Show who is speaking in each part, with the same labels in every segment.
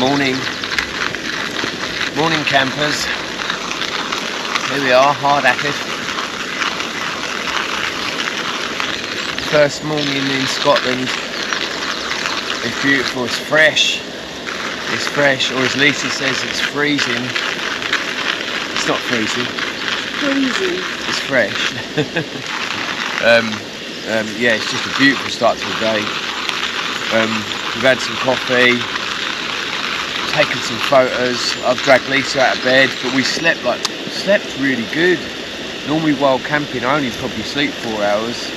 Speaker 1: Morning campers. Here we are, hard at it. First morning in Scotland. It's beautiful, it's fresh. It's fresh, or as Lisa says, it's freezing. It's not freezing.
Speaker 2: Freezing.
Speaker 1: It's fresh. Yeah, it's just a beautiful start to the day. We've had some coffee, taken some photos. I've dragged Lisa out of bed, but we slept really good. Normally while camping I only probably sleep 4 hours,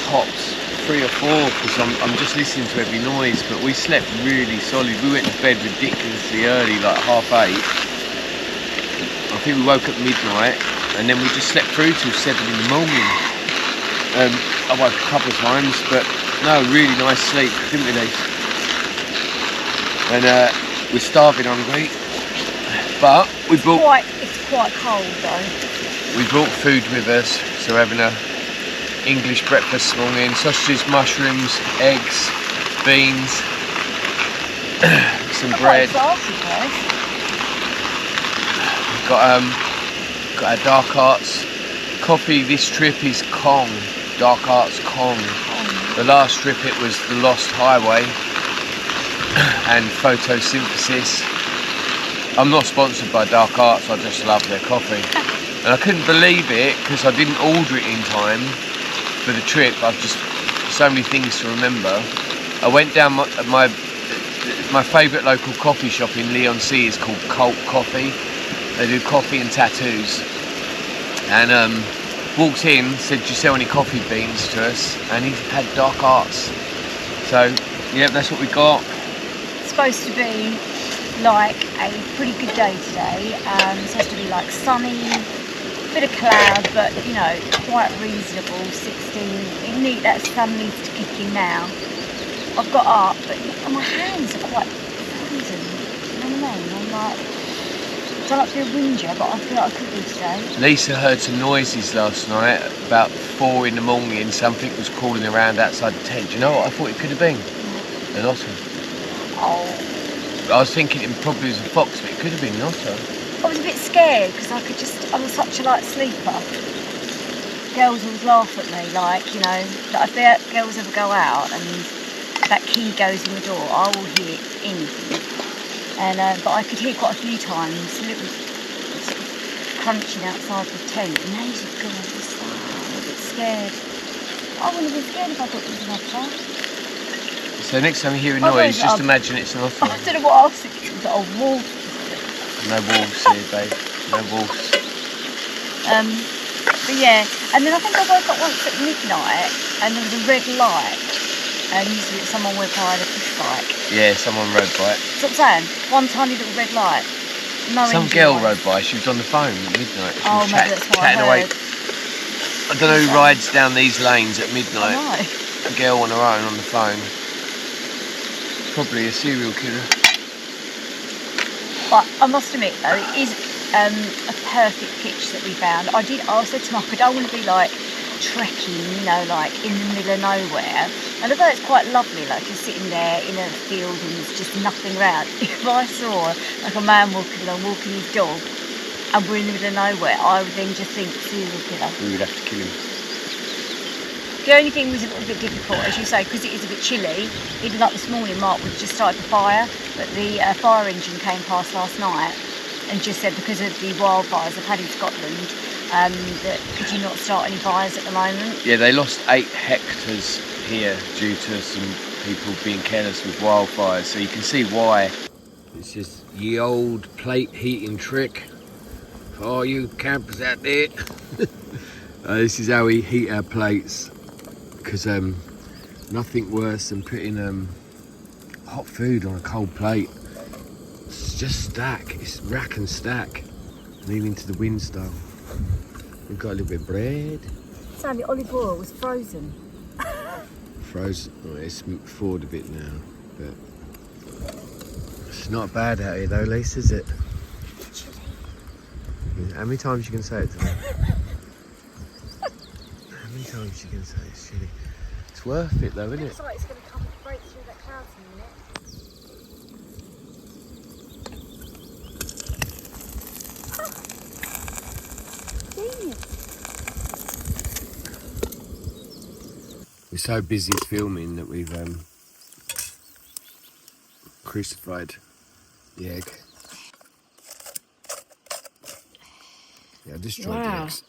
Speaker 1: tops 3 or 4, because I'm just listening to every noise. But we slept really solid. We went to bed ridiculously early, like 8:30. I think we woke up midnight, and then we just slept through till 7 in the morning. I woke a couple of times, but no, really nice sleep, didn't we, Lisa? And we're starving hungry, but it's
Speaker 2: quite cold though.
Speaker 1: We brought food with us, so we're having a English breakfast this morning: sausages, mushrooms, eggs, beans, some bread. Got our dark arts coffee. This trip is Kong, dark arts Kong. The last trip it was the Lost Highway and photosynthesis. I'm not sponsored by Dark Arts, I just love their coffee. And I couldn't believe it because I didn't order it in time for the trip. I've just so many things to remember. I went down my favourite local coffee shop in Leigh-on-Sea is called Cult Coffee. They do coffee and tattoos. And walked in, said, "Do you sell any coffee beans to us?" And he had Dark Arts. So, yeah, that's what we got.
Speaker 2: It's supposed to be like a pretty good day today. It's supposed to be like sunny, bit of cloud, but you know, quite reasonable. 16. That sun needs to kick in now. I've got up, but my hands are quite frozen. You know what I mean? I'm like, I don't like to be a whinger, but I feel like I could be today.
Speaker 1: Lisa heard some noises last night, about 4 in the morning. Something was crawling around outside the tent. Do you know what I thought it could have been? An otter.
Speaker 2: Oh.
Speaker 1: I was thinking it probably was a fox, but it could have been an otter.
Speaker 2: I was a bit scared because I was such a light sleeper. Girls always laugh at me, like, you know, that if girls ever go out and that key goes in the door, I will hear anything. And but I could hear quite a few times little sort of crunching outside the tent, and they just go, I was a bit scared. I wouldn't have been scared if I thought it was an otter.
Speaker 1: So next time you hear a noise, just imagine it's an otter.
Speaker 2: I don't know what else it was. Oh, wolf.
Speaker 1: No wolves here, babe. No wolves.
Speaker 2: But yeah, and then I think I woke up once at midnight, and there was a red light. And usually it's someone went by a push bike.
Speaker 1: Yeah, someone rode by it.
Speaker 2: That's what I'm saying. One tiny little red light. No.
Speaker 1: Some girl rode by. She was on the phone at midnight. She was
Speaker 2: maybe that's what
Speaker 1: chatting
Speaker 2: I
Speaker 1: away.
Speaker 2: heard.
Speaker 1: I don't know who rides down these lanes at midnight.
Speaker 2: I know.
Speaker 1: A girl on her own on the phone. Probably a serial killer.
Speaker 2: But I must admit though, it is a perfect pitch that we found. I said to Mark, I don't want to be like trekking, you know, like in the middle of nowhere. And although it's quite lovely, like you're sitting there in a field and there's just nothing around, if I saw like a man walking along, walking his dog, and we're in the middle of nowhere, I would then just think serial killer.
Speaker 1: We would have to kill him.
Speaker 2: The only thing was a little bit difficult, as you say, because it is a bit chilly. Even like this morning, Mark would just started the fire, but the fire engine came past last night and just said because of the wildfires they've had in Scotland, that could you not start any fires at the moment?
Speaker 1: Yeah, they lost 8 hectares here due to some people being careless with wildfires, so you can see why. It's just the old plate heating trick for all you campers out there. This is how we heat our plates, because nothing worse than putting hot food on a cold plate. It's just stack, it's rack and stack, leaning to the wind style. We've got a little bit of bread.
Speaker 2: So the olive oil was frozen.
Speaker 1: Frozen, well, it's thawed a bit now, but it's not bad out here though, Lisa, is it? How many times you can say it to me? How many times you can say it's chilly? It's worth it though, isn't it?
Speaker 2: Looks like it's going to come break through that cloud in a minute.
Speaker 1: We're so busy filming that we've crucified the egg. Yeah, I destroyed the eggs.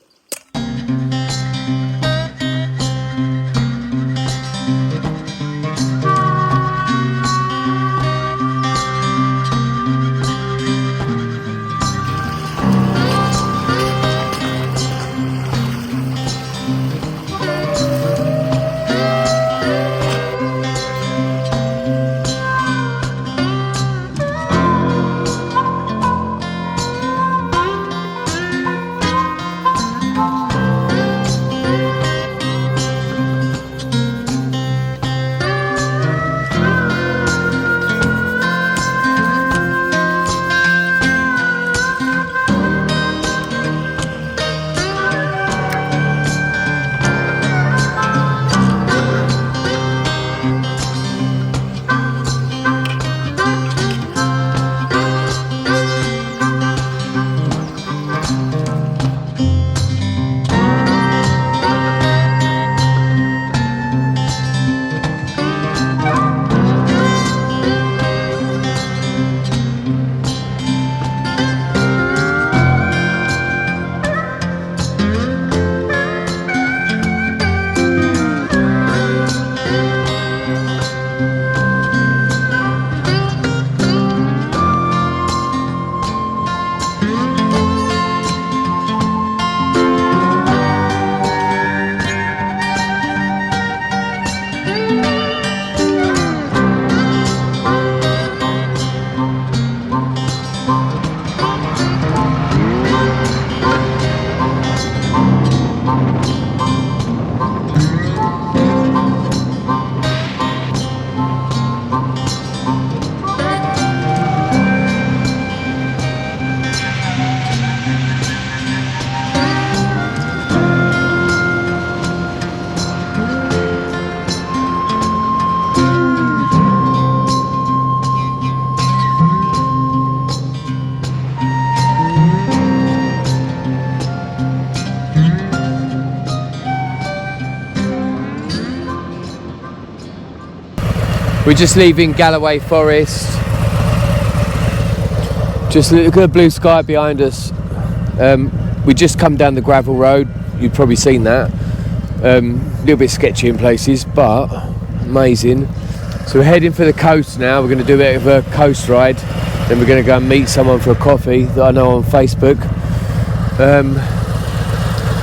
Speaker 1: We're just leaving Galloway Forest. Just look at the blue sky behind us. We just come down the gravel road. You've probably seen that. A little bit sketchy in places, but amazing. So we're heading for the coast now. We're going to do a bit of a coast ride. Then we're going to go and meet someone for a coffee that I know on Facebook.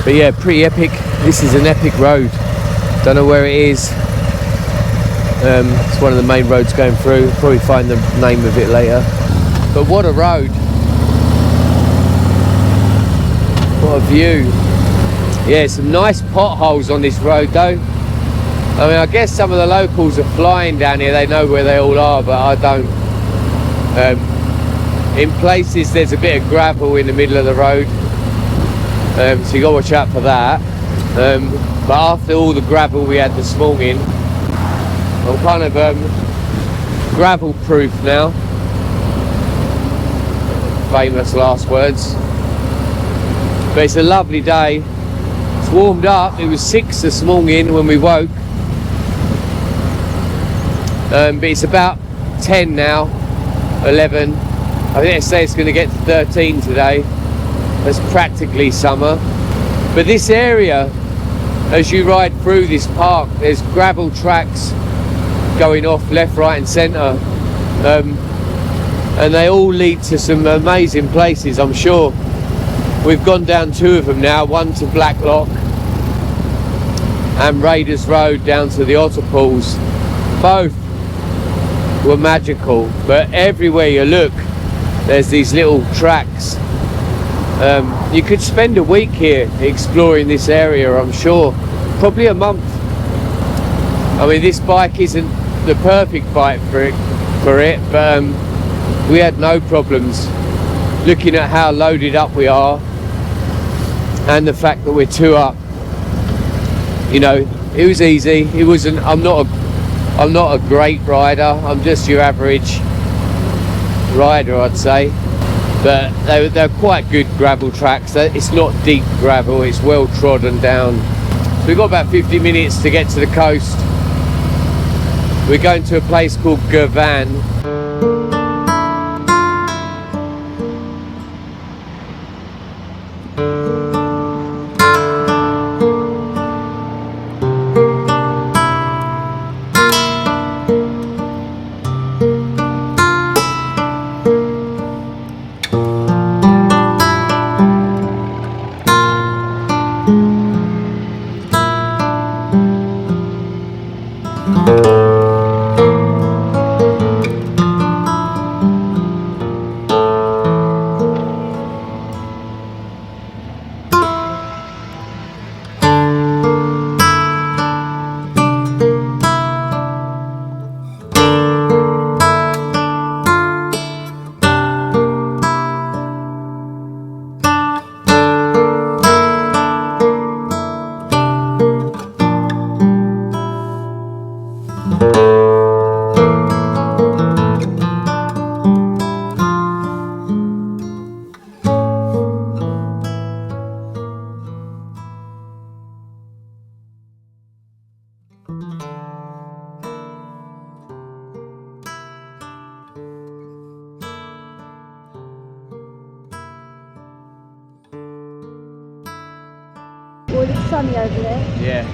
Speaker 1: But yeah, pretty epic. This is an epic road. Don't know where it is. It's one of the main roads going through. Probably find the name of it later. But what a road. What a view. Yeah, some nice potholes on this road though. I mean, I guess some of the locals are flying down here. They know where they all are, but I don't. In places there's a bit of gravel in the middle of the road. So you got to watch out for that. But after all the gravel we had this morning, I'm kind of gravel proof now. Famous last words. But it's a lovely day. It's warmed up. It was 6 this morning when we woke. But it's about 10 now, 11. I think they say it's going to get to 13 today. That's practically summer. But this area, as you ride through this park, there's gravel tracks going off left, right and centre, and they all lead to some amazing places. I'm sure we've gone down 2 of them now, one to Black Loch and Raiders Road down to the Otter Pools. Both were magical, but everywhere you look there's these little tracks. You could spend a week here exploring this area, I'm sure, probably a month. I mean, this bike isn't the perfect bike for it, but we had no problems. Looking at how loaded up we are and the fact that we're 2 up, you know, it was easy. It wasn't. I'm not a great rider. I'm just your average rider, I'd say. but they're quite good gravel tracks. It's not deep gravel, it's well trodden down. So we've got about 50 minutes to get to the coast. We're going to a place called Girvan.
Speaker 2: Well, it's sunny over there.
Speaker 1: Yeah.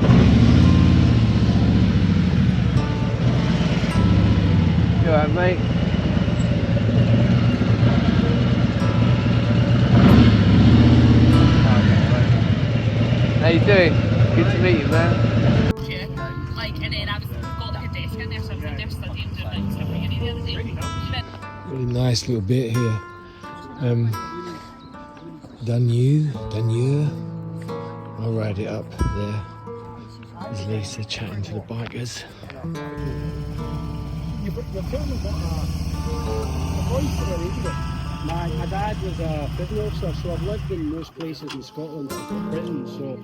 Speaker 1: You alright, mate? How you doing? Good to meet you, man.
Speaker 3: Really nice little bit here. Daniel. I'll ride it up there. There's Lisa chatting to the bikers.
Speaker 4: You're filming a voice for it, isn't it? My dad was a prison officer, so I've lived in most places in Scotland, Britain, so...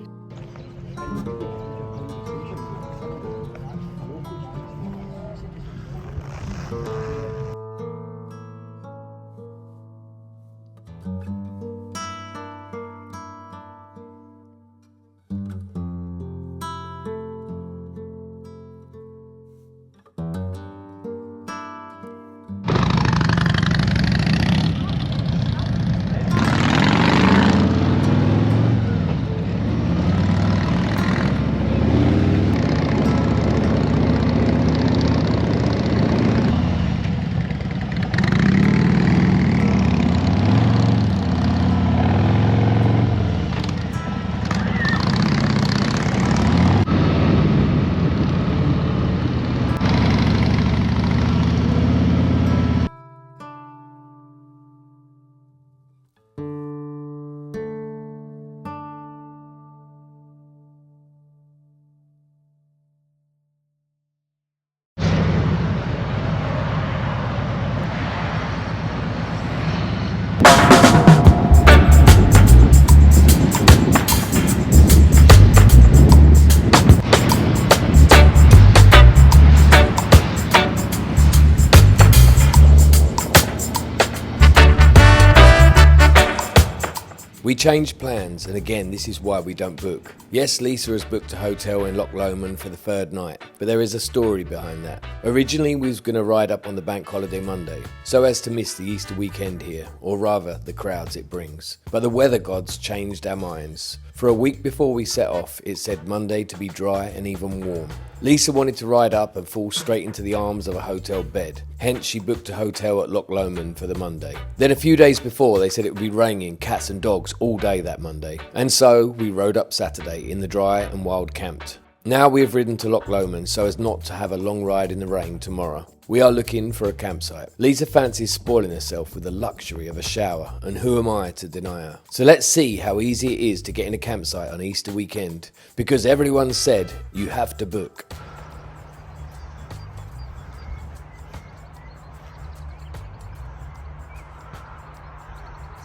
Speaker 1: We changed plans, and again, this is why we don't book. Yes, Lisa has booked a hotel in Loch Lomond for the third night, but there is a story behind that. Originally, we was going to ride up on the bank holiday Monday, so as to miss the Easter weekend here, or rather, the crowds it brings. But the weather gods changed our minds. For a week before we set off, it said Monday to be dry and even warm. Lisa wanted to ride up and fall straight into the arms of a hotel bed. Hence, she booked a hotel at Loch Lomond for the Monday. Then a few days before, they said it would be raining cats and dogs all day that Monday. And so, we rode up Saturday in the dry and wild camped. Now we have ridden to Loch Lomond so as not to have a long ride in the rain tomorrow. We are looking for a campsite. Lisa fancies spoiling herself with the luxury of a shower, and who am I to deny her? So let's see how easy it is to get in a campsite on Easter weekend, because everyone said you have to book.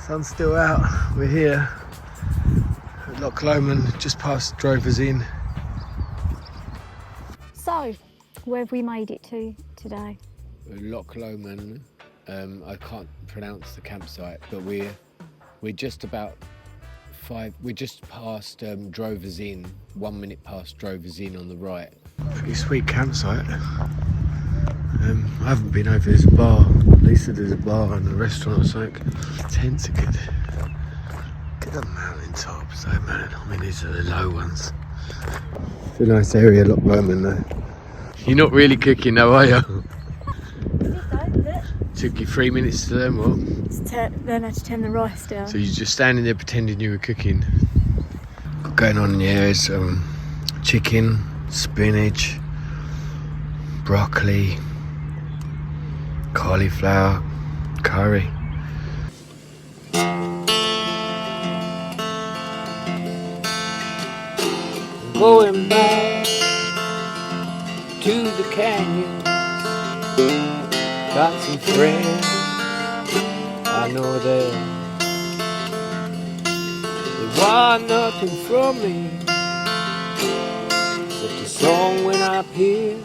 Speaker 3: Sun's still out. We're here at Loch Lomond, just past Drovers Inn.
Speaker 2: So, where have we made it to today?
Speaker 1: Loch Lomond.
Speaker 3: I can't pronounce the campsite, but we're just about we're just past Drovers Inn, 1 minute past Drovers Inn on the right. Pretty sweet campsite. I haven't been over, there's a bar. Lisa, there's a bar and a restaurant or something. Tents are good. Look at the mountain tops though, man. I mean, these are the low ones. It's a nice area, Loch Lomond though. You're not really cooking though, are you? Took you 3 minutes to learn what?
Speaker 2: Learn how to turn the rice down.
Speaker 3: So you're just standing there pretending you were cooking. What's going on here is chicken, spinach, broccoli, cauliflower, curry.
Speaker 1: Going back to the canyon, got some friends I know there. They want nothing from me except a song when I appear.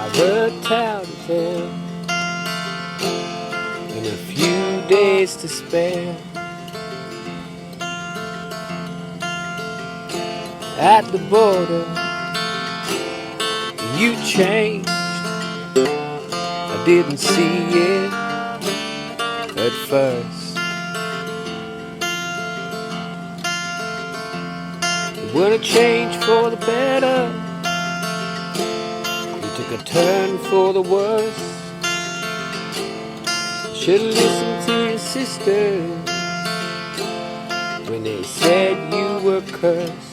Speaker 1: I've heard tale to tell and a few days to spare. At the border, you changed. I didn't see it at first. It wouldn't change for the better. You took a turn for the worse. Should've listened to your sisters when they said you were cursed.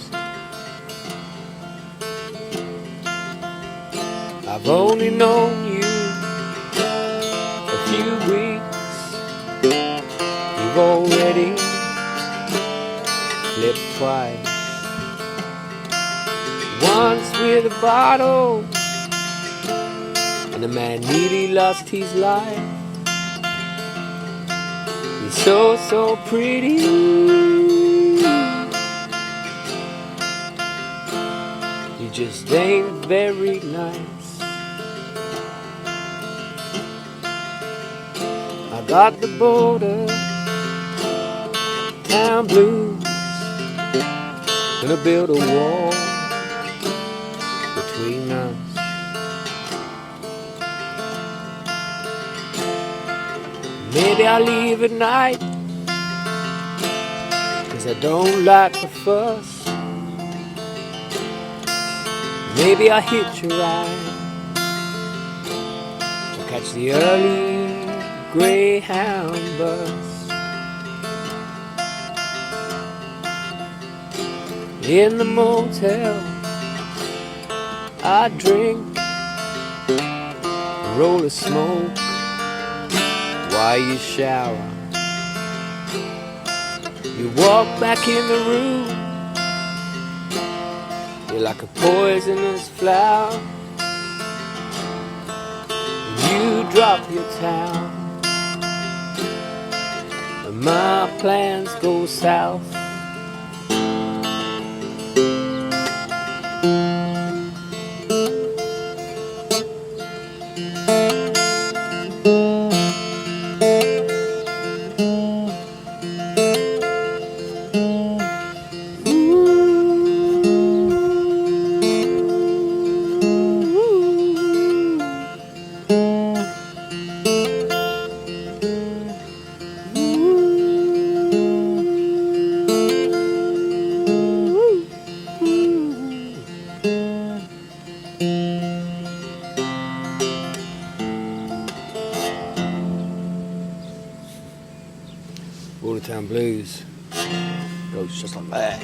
Speaker 1: I've only known you a few weeks. You've already flipped twice. Once with a bottle, and the man nearly lost his life. He's so pretty. You just ain't very nice. I got the border town blues, gonna build a wall between us. Maybe I'll leave at night, 'cause I don't like the fuss. Maybe I'll hitch a ride or catch the early Greyhound bus. In the motel, I drink a roll of smoke while you shower. You walk back in the room, you're like a poisonous flower. You drop your towel, and my plans go south. Watertown Blues goes just like that.